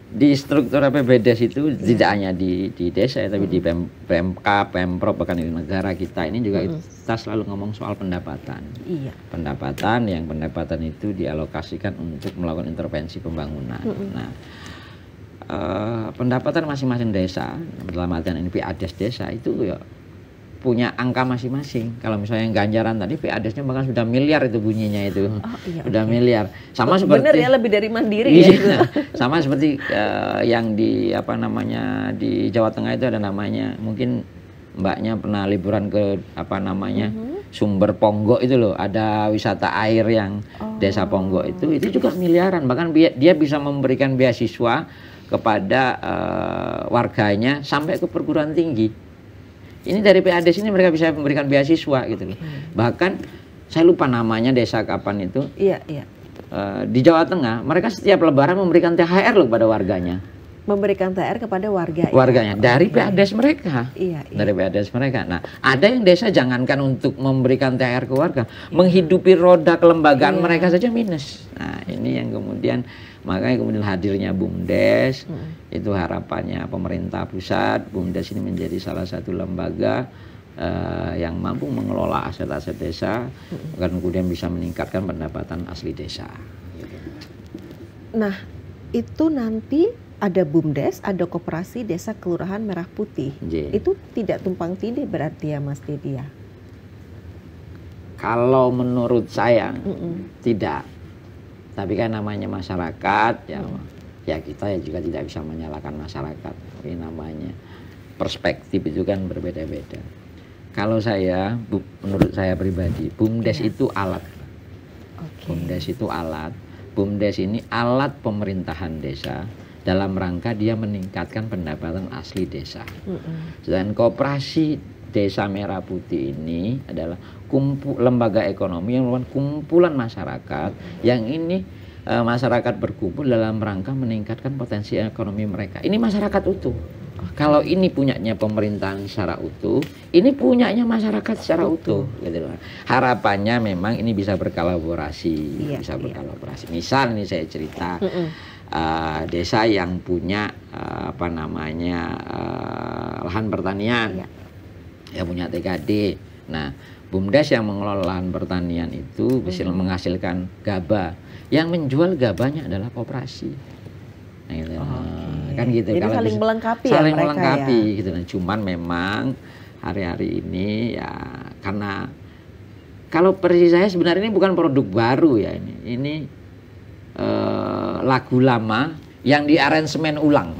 di struktur APBDes itu tidak hanya di desa ya, tapi di PMK, Pemprov, bahkan di negara kita ini juga kita selalu ngomong soal pendapatan. Pendapatan itu dialokasikan untuk melakukan intervensi pembangunan. Nah, pendapatan masing-masing desa dalam artian ini PADES desa itu ya punya angka masing-masing. Kalau misalnya yang Ganjaran tadi PADES-nya bahkan sudah miliar itu bunyinya itu. Sudah miliar. Sama seperti bener ya, lebih dari Mandiri iya, ya. sama seperti yang di apa namanya di Jawa Tengah itu ada namanya, mungkin mbaknya pernah liburan ke apa namanya Sumber Ponggok itu loh, ada wisata air yang Desa Ponggok itu juga miliaran, bahkan dia bisa memberikan beasiswa kepada warganya sampai ke perguruan tinggi. Ini dari PADES ini mereka bisa memberikan beasiswa gitu loh. Bahkan saya lupa namanya desa kapan itu. Iya. Di Jawa Tengah mereka setiap lebaran memberikan THR loh pada warganya. Memberikan THR kepada warganya dari PADES mereka. Iya. Dari PADES mereka. Nah, ada yang desa jangankan untuk memberikan THR ke warga, menghidupi roda kelembagaan mereka saja minus. Nah, ini yang kemudian makanya kemudian hadirnya BUMDes, itu harapannya pemerintah pusat. BUMDes ini menjadi salah satu lembaga yang mampu mengelola aset-aset desa, agar kemudian bisa meningkatkan pendapatan asli desa. Nah, itu nanti ada BUMDes, ada Koperasi Desa Kelurahan Merah Putih. Itu tidak tumpang tindih berarti ya Mas Dedi ya? Kalau menurut saya tidak. Tapi kan namanya masyarakat ya kita juga tidak bisa menyalahkan masyarakat. Ini namanya perspektif itu kan berbeda-beda. Kalau saya, menurut saya pribadi, BUMDes itu alat. BUMDes itu alat. BUMDes ini alat pemerintahan desa dalam rangka dia meningkatkan pendapatan asli desa. Dan Koperasi Desa Merah Putih ini adalah lembaga ekonomi yang merupakan kumpulan masyarakat yang ini masyarakat berkumpul dalam rangka meningkatkan potensi ekonomi mereka. Ini masyarakat utuh. Kalau ini punyanya pemerintahan secara utuh, ini punyanya masyarakat secara utuh. Gitu loh. Harapannya memang ini bisa berkolaborasi, berkolaborasi. Misal ini saya cerita. Desa yang punya apa namanya lahan pertanian, ya punya TKD. Nah, BUMDes yang mengelola lahan pertanian itu bisa menghasilkan gabah. Yang menjual gabahnya adalah koperasi. Nah, gitu. Kan gitu. Jadi kalau saling bisa, melengkapi saling ya melengkapi ya? gitu. Cuman memang hari-hari ini ya karena kalau versi saya sebenarnya ini bukan produk baru ya ini lagu lama yang diaransemen ulang.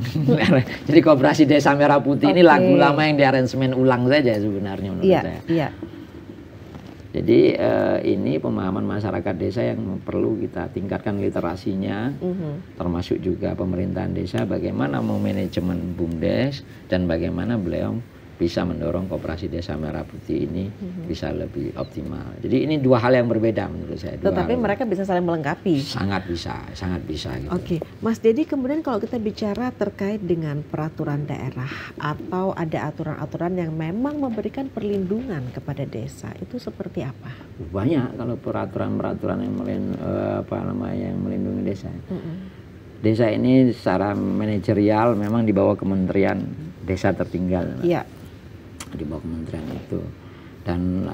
Jadi Koperasi Desa Merah Putih ini lagu lama yang diaransemen ulang saja sebenarnya menurut saya. Iya. Jadi ini pemahaman masyarakat desa yang perlu kita tingkatkan literasinya, termasuk juga pemerintahan desa bagaimana memanajemen BUMDes dan bagaimana beliau bisa mendorong Koperasi Desa Merah Putih ini bisa lebih optimal. Jadi ini dua hal yang berbeda menurut saya. Tetapi mereka bisa saling melengkapi. Sangat bisa gitu. Oke, Mas Dedi, kemudian kalau kita bicara terkait dengan peraturan daerah atau ada aturan-aturan yang memang memberikan perlindungan kepada desa, itu seperti apa? Banyak kalau peraturan-peraturan yang melindungi desa. Desa ini secara manajerial memang di bawah Kementerian Desa Tertinggal. Iya. Di bawah kementerian itu, dan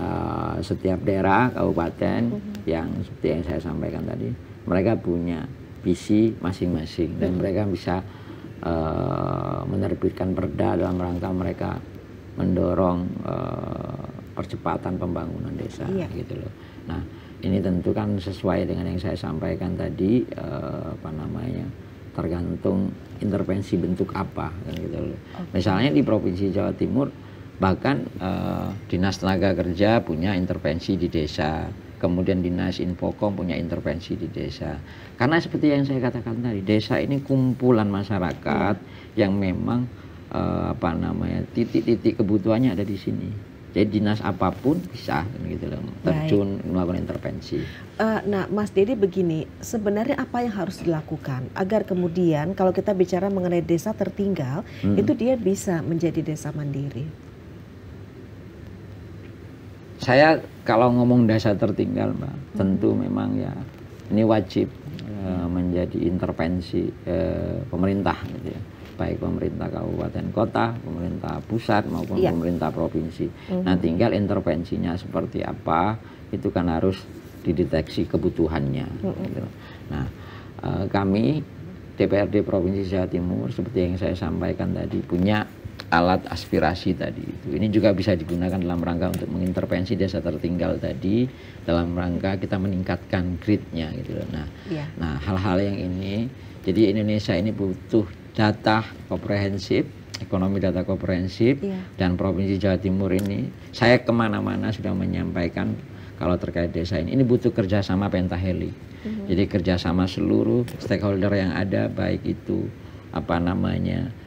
setiap daerah kabupaten yang seperti yang saya sampaikan tadi, mereka punya visi masing-masing dan mereka bisa menerbitkan perda dalam rangka mereka mendorong percepatan pembangunan desa, gitu loh. Nah, ini tentu kan sesuai dengan yang saya sampaikan tadi, tergantung intervensi bentuk apa kan gitu loh. Misalnya di Provinsi Jawa Timur bahkan Dinas Tenaga Kerja punya intervensi di desa, kemudian Dinas Infokom punya intervensi di desa. Karena seperti yang saya katakan tadi, desa ini kumpulan masyarakat yang memang titik-titik kebutuhannya ada di sini. Jadi dinas apapun bisa gitu loh, terjun melakukan intervensi. Nah, Mas Dedi begini, sebenarnya apa yang harus dilakukan agar kemudian kalau kita bicara mengenai desa tertinggal, itu dia bisa menjadi desa mandiri? Saya kalau ngomong desa tertinggal, Mbak, tentu memang ya ini wajib menjadi intervensi pemerintah, gitu ya. Baik pemerintah kabupaten kota, pemerintah pusat maupun pemerintah provinsi. Nah, tinggal intervensinya seperti apa itu kan harus dideteksi kebutuhannya. Gitu. Nah, kami DPRD Provinsi Jawa Timur seperti yang saya sampaikan tadi punya alat aspirasi tadi itu. Ini juga bisa digunakan dalam rangka untuk mengintervensi desa tertinggal tadi dalam rangka kita meningkatkan gridnya gitu loh. Nah, hal-hal yang ini, jadi Indonesia ini butuh data komprehensif, ekonomi data komprehensif, dan Provinsi Jawa Timur ini saya kemana-mana sudah menyampaikan kalau terkait desa ini butuh kerjasama pentaheli. Jadi kerjasama seluruh stakeholder yang ada, baik itu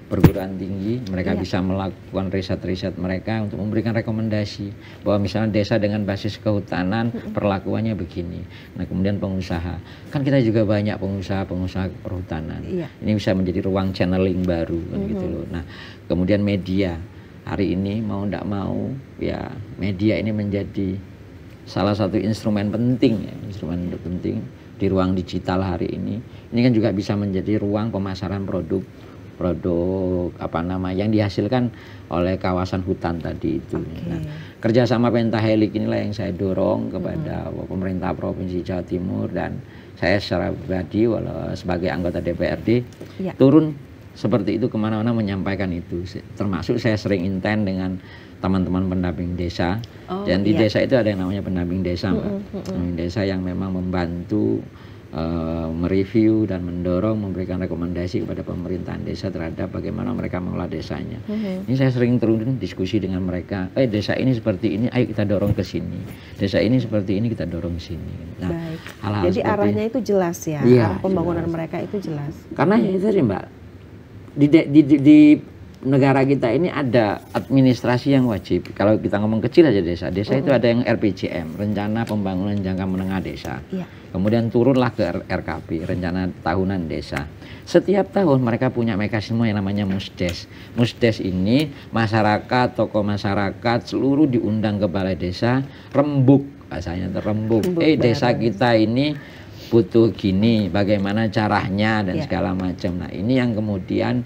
perguruan tinggi, mereka bisa melakukan riset-riset mereka untuk memberikan rekomendasi bahwa misalnya desa dengan basis kehutanan perlakuannya begini. Nah, kemudian pengusaha, kan kita juga banyak pengusaha perhutanan. Ini bisa menjadi ruang channeling baru kan gitu loh. Nah, kemudian media, hari ini mau tidak mau ya media ini menjadi salah satu instrumen penting ya, instrumen penting di ruang digital hari ini. Ini kan juga bisa menjadi ruang pemasaran produk yang dihasilkan oleh kawasan hutan tadi itu. Nah, kerjasama pentahelik inilah yang saya dorong kepada pemerintah Provinsi Jawa Timur, dan saya secara pribadi sebagai anggota DPRD turun seperti itu kemana-mana menyampaikan itu. Termasuk saya sering intent dengan teman-teman pendamping desa, dan di desa itu ada yang namanya pendamping desa, pendamping desa yang memang membantu mereview dan mendorong, memberikan rekomendasi kepada pemerintahan desa terhadap bagaimana mereka mengelola desanya. Ini saya sering turun diskusi dengan mereka, desa ini seperti ini, ayo kita dorong ke sini. Desa ini seperti ini, kita dorong ke sini. Nah, hal-hal jadi arahnya itu jelas ya, arah pembangunan mereka itu jelas. Karena itu tadi Mbak, di negara kita ini ada administrasi yang wajib. Kalau kita ngomong kecil aja desa itu ada yang RPJM, Rencana Pembangunan Jangka Menengah Desa. Kemudian turunlah ke RKP, Rencana Tahunan Desa. Setiap tahun mereka punya mekanisme yang namanya Musdes. Musdes ini masyarakat, tokoh masyarakat, seluruh diundang ke balai desa, rembuk, bahasanya terembuk. Desa kita ini butuh gini, bagaimana caranya dan segala macam. Nah, ini yang kemudian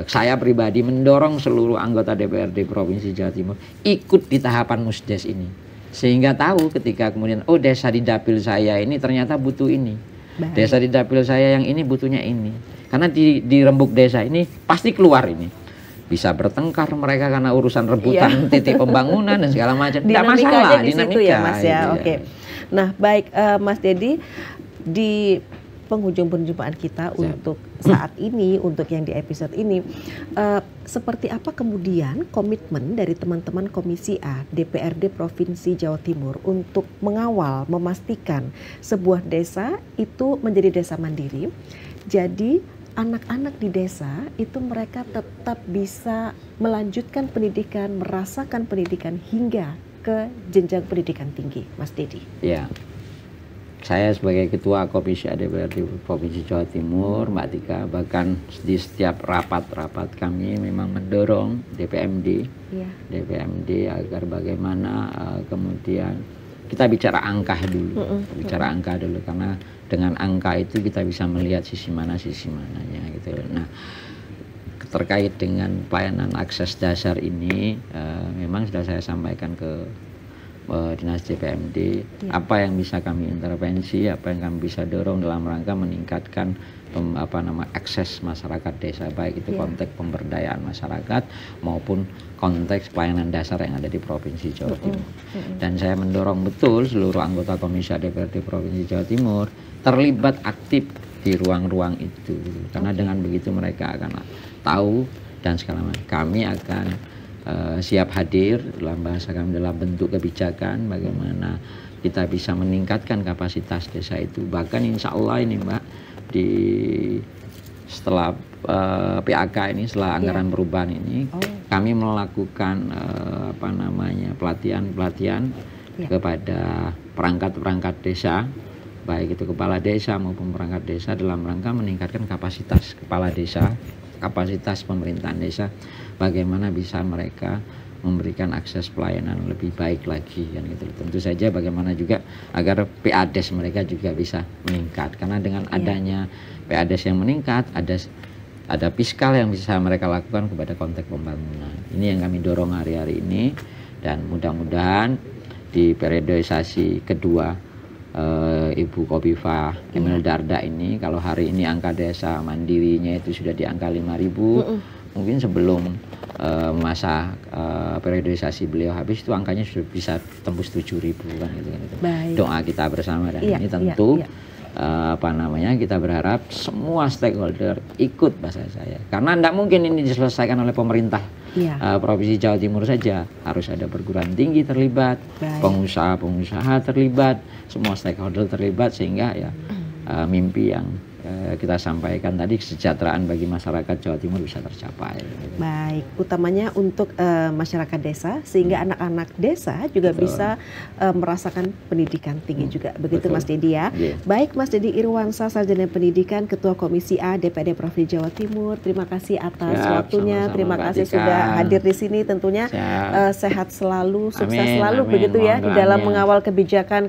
saya pribadi mendorong seluruh anggota DPRD Provinsi Jawa Timur ikut di tahapan Musdes ini, sehingga tahu ketika kemudian desa di dapil saya ini ternyata butuh ini, desa di dapil saya yang ini butuhnya ini, karena di rembuk desa ini pasti keluar ini bisa bertengkar mereka karena urusan rebutan titik pembangunan dan segala macam. Tidak masalah, dinamika ya Mas ya. Nah, baik Mas Dedi, di penghujung perjumpaan kita untuk saat ini, untuk yang di episode ini, seperti apa kemudian komitmen dari teman-teman Komisi A DPRD Provinsi Jawa Timur untuk mengawal, memastikan sebuah desa itu menjadi desa mandiri, jadi anak-anak di desa itu mereka tetap bisa melanjutkan pendidikan, merasakan pendidikan hingga ke jenjang pendidikan tinggi, Mas Dedi? Ya. Saya sebagai Ketua Komisi A DPRD Provinsi Jawa Timur, Mbak Tika, bahkan di setiap rapat-rapat kami memang mendorong DPMD agar bagaimana kemudian kita bicara angka dulu, karena dengan angka itu kita bisa melihat sisi mananya gitu. Nah, terkait dengan pelayanan akses dasar ini memang sudah saya sampaikan ke Dinas DPMD, apa yang bisa kami intervensi, apa yang kami bisa dorong dalam rangka meningkatkan akses masyarakat desa, baik itu konteks pemberdayaan masyarakat maupun konteks pelayanan dasar yang ada di Provinsi Jawa Timur. Dan saya mendorong betul seluruh anggota Komisi DPRD Provinsi Jawa Timur terlibat aktif di ruang-ruang itu, karena dengan begitu mereka akan tahu dan segala macam. Kami akan siap hadir dalam bahasa kami dalam bentuk kebijakan bagaimana kita bisa meningkatkan kapasitas desa itu. Bahkan insya Allah ini Mbak, setelah PAK ini, setelah anggaran perubahan ini, kami melakukan pelatihan kepada perangkat desa, baik itu kepala desa maupun perangkat desa, dalam rangka meningkatkan kapasitas kepala desa, kapasitas pemerintahan desa, bagaimana bisa mereka memberikan akses pelayanan lebih baik lagi kan gitu. Tentu saja bagaimana juga agar PADES mereka juga bisa meningkat, karena dengan adanya PADES yang meningkat, ada fiskal yang bisa mereka lakukan kepada konteks pembangunan. Ini yang kami dorong hari-hari ini, dan mudah-mudahan di periodisasi kedua Ibu Khofifah Emil Dardak ini, kalau hari ini angka desa mandirinya itu sudah di angka 5.000, mungkin sebelum masa periodisasi beliau habis itu angkanya sudah bisa tembus 7.000 kan gitu. Doa kita bersama, dan ini tentu kita berharap semua stakeholder ikut, bahasa saya, karena tidak mungkin ini diselesaikan oleh pemerintah Provinsi Jawa Timur saja, harus ada perguruan tinggi terlibat, pengusaha terlibat, semua stakeholder terlibat, sehingga mimpi yang kita sampaikan tadi, kesejahteraan bagi masyarakat Jawa Timur bisa tercapai. Baik, utamanya untuk masyarakat desa, sehingga anak-anak desa juga bisa merasakan pendidikan tinggi juga. Begitu Mas Dedi ya. Baik, Mas Dedi Irwansyah, Sarjana Pendidikan, Ketua Komisi A DPRD Provinsi Jawa Timur. Terima kasih atas waktunya. Terima kasih sudah hadir di sini. Tentunya sehat selalu, sukses selalu begitu ya di dalam mengawal kebijakan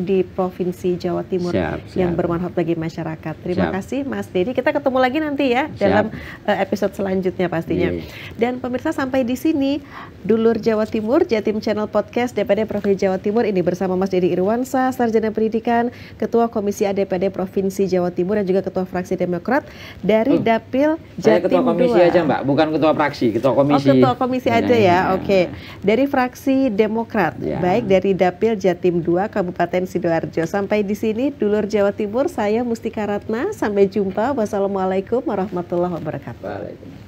di Provinsi Jawa Timur yang bermanfaat bagi masyarakat. Terima kasih Mas Dedi. Kita ketemu lagi nanti ya dalam episode selanjutnya pastinya. Dan pemirsa, sampai di sini Dulur Jawa Timur, Jatim Channel Podcast DPRD Provinsi Jawa Timur ini bersama Mas Dedi Irwansyah, Sarjana Pendidikan, Ketua Komisi A DPRD Provinsi Jawa Timur, dan juga Ketua Fraksi Demokrat dari Dapil Jatim 2. Ketua Komisi aja Mbak, bukan Ketua Fraksi, Ketua Komisi. Ketua Komisi aja ya. Oke. Dari Fraksi Demokrat, baik dari Dapil Jatim 2 Kabupaten Sidoarjo. Sampai di sini Dulur Jawa Timur, saya Mustika Ratna. Sampai jumpa. Wassalamualaikum warahmatullahi wabarakatuh.